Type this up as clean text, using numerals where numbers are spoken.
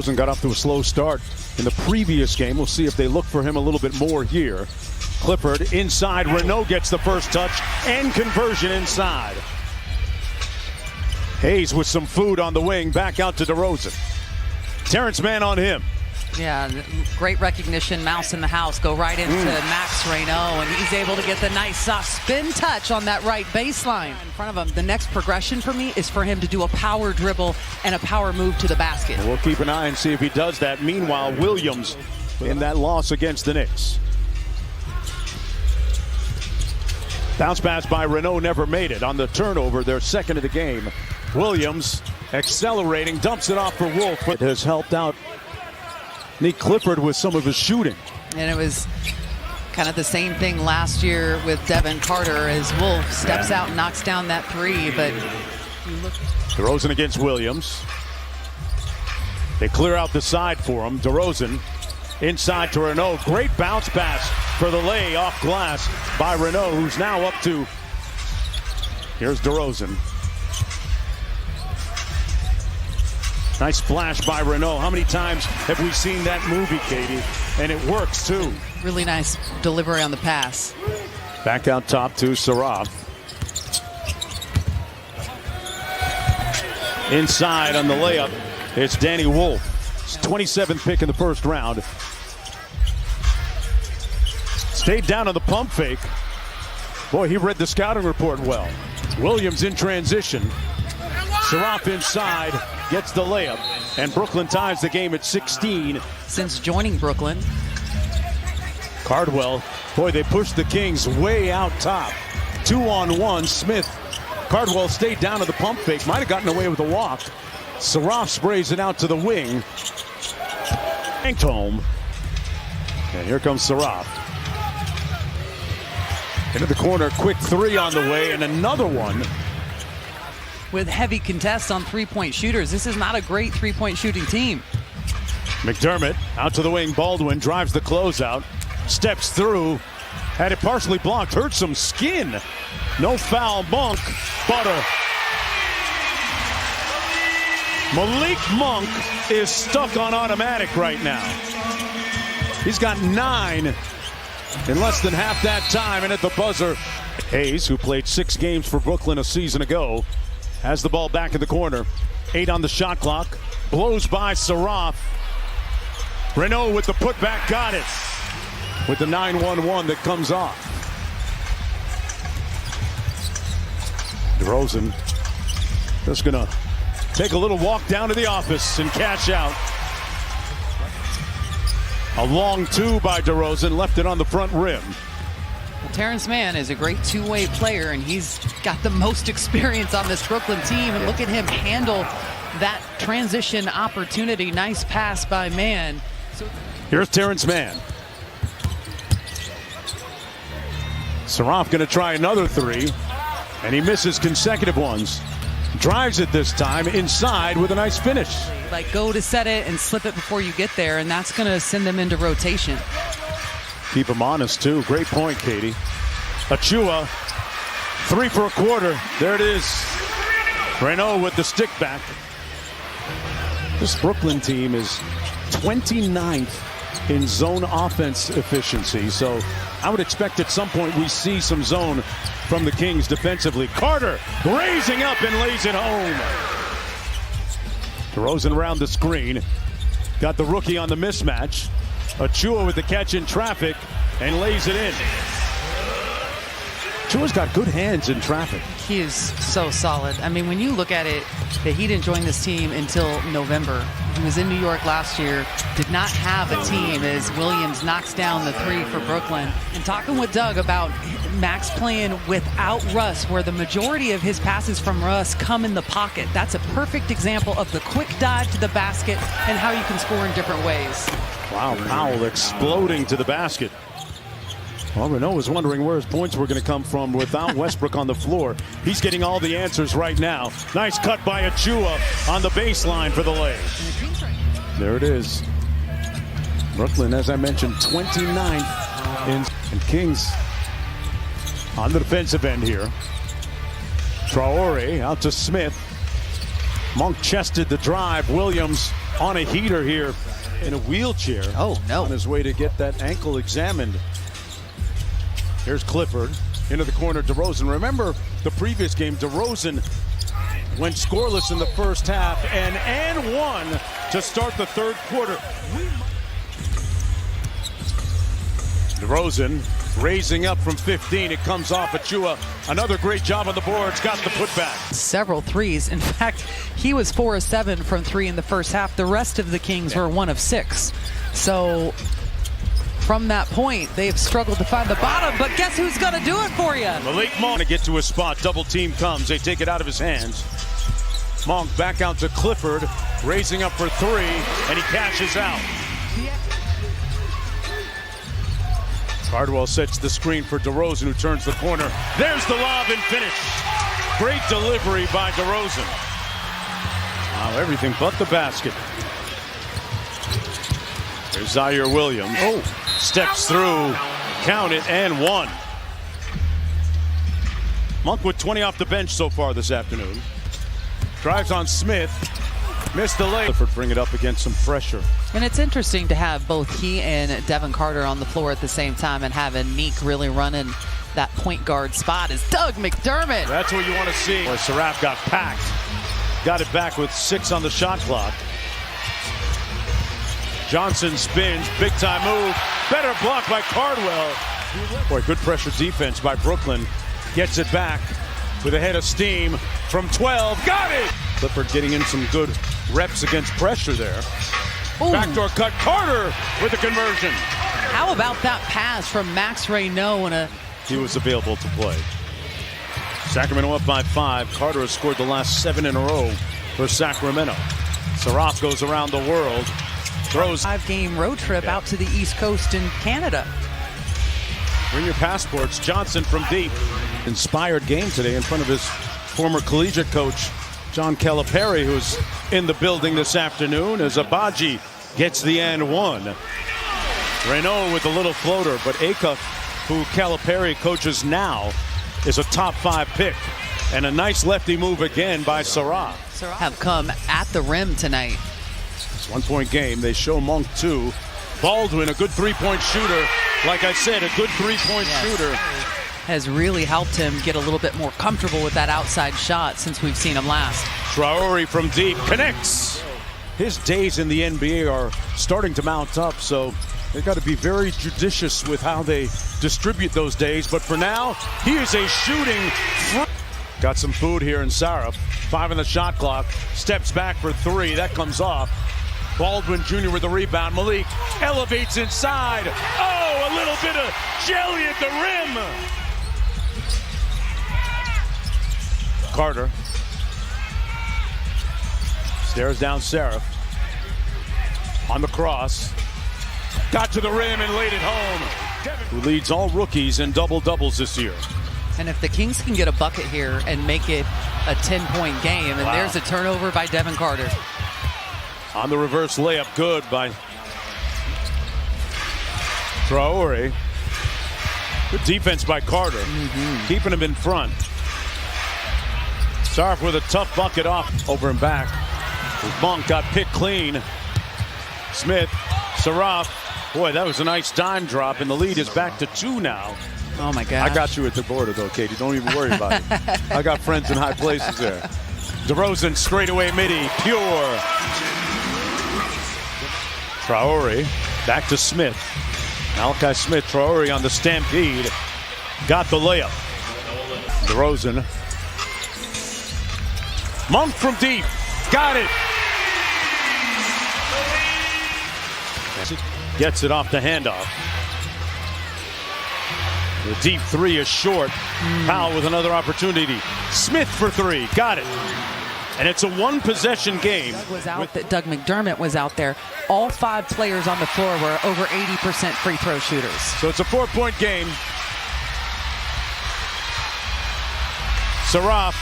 Got off to a slow start in the previous game. We'll see if they look for him a little bit more here. Clifford inside. Renault gets the first touch and conversion inside. Hayes with some food on the wing. Back out to DeRozan. Terrence Mann on him. Yeah, great recognition. Mouse in the house. Go right into Max Renault, and he's able to get the nice soft spin touch on that right baseline. In front of him, the next progression for me is for him to do a power dribble and a power move to the basket. We'll keep an eye and see if he does that. Meanwhile, Williams in that loss against the Knicks. Bounce pass by Renault never made it on the turnover. Their second of the game. Williams accelerating, dumps it off for Wolf. It has helped out Nick Clifford with some of his shooting. And it was kind of the same thing last year with Devin Carter as Wolf steps out and knocks down that three. But DeRozan against Williams. They clear out the side for him. DeRozan inside to Renault. Great bounce pass for the lay off glass by Renault, who's now up to. Here's DeRozan. Nice splash by Renault. How many times have we seen that movie, Katie? And it works, too. Really nice delivery on the pass. Back out top to Saraf. Inside on the layup, it's Danny Wolf. His 27th pick in the first round. Stayed down on the pump fake. Boy, he read the scouting report well. Williams in transition. Saraf inside, gets the layup, and Brooklyn ties the game at 16. Since joining Brooklyn. Cardwell, boy, they pushed the Kings way out top. 2-on-1, Smith. Cardwell stayed down to the pump fake, might have gotten away with a walk. Saraf sprays it out to the wing. Banked home. And here comes Saraf. Into the corner, quick three on the way, and another one. With heavy contests on three-point shooters. This is not a great three-point shooting team. McDermott out to the wing. Baldwin drives the closeout. Steps through. Had it partially blocked. Hurt some skin. No foul. Monk. Butter. Malik Monk is stuck on automatic right now. He's got 9 in less than half that time. And at the buzzer, Hayes, who played 6 games for Brooklyn a season ago, has the ball back in the corner. 8 on the shot clock. Blows by Saraf. Renault with the putback. Got it. With the 9-1-1 that comes off. DeRozan just going to take a little walk down to the office and cash out. A long two by DeRozan. Left it on the front rim. Terrence Mann is a great two-way player, and he's got the most experience on this Brooklyn team. And look at him handle that transition opportunity. Nice pass by Mann. Here's Terrence Mann. Saraf going to try another three, and he misses consecutive ones. Drives it this time inside with a nice finish. Like, go to set it and slip it before you get there, and that's going to send them into rotation. Keep him honest, too. Great point, Katie. Achua, 3 for a quarter. There it is. Renault with the stick back. This Brooklyn team is 29th in zone offense efficiency. So I would expect at some point we see some zone from the Kings defensively. Carter raising up and lays it home. DeRozan around the screen. Got the rookie on the mismatch. Achua with the catch in traffic and lays it in. Achua's got good hands in traffic. He is so solid. I mean, when you look at it, that he didn't join this team until November. He was in New York last year, did not have a team as Williams knocks down the 3 for Brooklyn. And talking with Doug about Max playing without Russ, where the majority of his passes from Russ come in the pocket. That's a perfect example of the quick dive to the basket and how you can score in different ways. Wow, Powell exploding to the basket. Well, Renault was wondering where his points were going to come from without Westbrook on the floor. He's getting all the answers right now. Nice cut by Achua on the baseline for the lay. There it is. Brooklyn, as I mentioned, 29th in Kings on the defensive end here. Traore out to Smith. Monk chested the drive. Williams on a heater here in a wheelchair. Oh, no. On his way to get that ankle examined. Here's Clifford into the corner. DeRozan. Remember the previous game, DeRozan went scoreless in the first half and one to start the third quarter. DeRozan raising up from 15. It comes off Achua. Another great job on the boards. Got the putback. Several threes. In fact, he was 4 of 7 from 3 in the first half. The rest of the Kings were 1 of 6. So from that point, they have struggled to find the bottom. But guess who's going to do it for you? Malik Monk to get to his spot. Double team comes. They take it out of his hands. Monk back out to Clifford. Raising up for 3. And he cashes out. Cardwell sets the screen for DeRozan, who turns the corner. There's the lob and finish. Great delivery by DeRozan. Wow, everything but the basket. There's Zaire Williams. Oh, steps through, count it, and 1. Monk with 20 off the bench so far this afternoon. Drives on Smith. Missed the lay. Clifford bring it up against some pressure. And it's interesting to have both he and Devin Carter on the floor at the same time, and having Meek really running that point guard spot is Doug McDermott. That's what you want to see. Saraf got packed. Got it back with 6 on the shot clock. Johnson spins. Big time move. Better block by Cardwell. Boy, good pressure defense by Brooklyn. Gets it back with a head of steam from 12. Got it! Clifford getting in some good reps against pressure there. Ooh. Backdoor cut. Carter with the conversion. How about that pass from Max Reynaud? He was available to play. Sacramento up by 5. Carter has scored the last 7 in a row for Sacramento. Saraf goes around the world. Throws. 5-game road trip out to the East Coast in Canada. Bring your passports. Johnson from deep. Inspired game today in front of his former collegiate coach, John Calipari, who's in the building this afternoon, as Abaji gets the and 1. Reynaud with a little floater, but Acuff, who Calipari coaches now, is a top 5 pick. And a nice lefty move again by Saraf. Have come at the rim tonight. It's a 1-point game. They show Monk 2. Baldwin, a good 3-point shooter. Like I said, a good 3-point shooter. Has really helped him get a little bit more comfortable with that outside shot since we've seen him last. Traore from deep connects. His days in the NBA are starting to mount up, so they've got to be very judicious with how they distribute those days. But for now, he is a shooting. Got some food here in Saraf. 5 on the shot clock. Steps back for 3. That comes off. Baldwin Jr. with the rebound. Malik elevates inside. Oh, a little bit of jelly at the rim. Carter stares down Saraf on the cross. Got to the rim and laid it home. Who leads all rookies in double-doubles this year. And if the Kings can get a bucket here and make it a 10-point game, and there's a turnover by Devin Carter. On the reverse layup, good by Traore. Good defense by Carter. Keeping him in front. Sarf with a tough bucket off over and back. Monk got picked clean. Smith, Saraf. Boy, that was a nice dime drop, and the lead is back to 2 now. Oh, my God. I got you at the border, though, Katie. Don't even worry about it. I got friends in high places there. DeRozan straight away midi. Pure. Traore back to Smith. Malachi Smith, Traore on the stampede. Got the layup. DeRozan. Monk from deep. Got it. Gets it off the handoff. The deep 3 is short. Powell with another opportunity. Smith for 3. Got it. And it's a 1-possession game. Doug McDermott was out there. All 5 players on the floor were over 80% free throw shooters. So it's a 4-point game. Saraf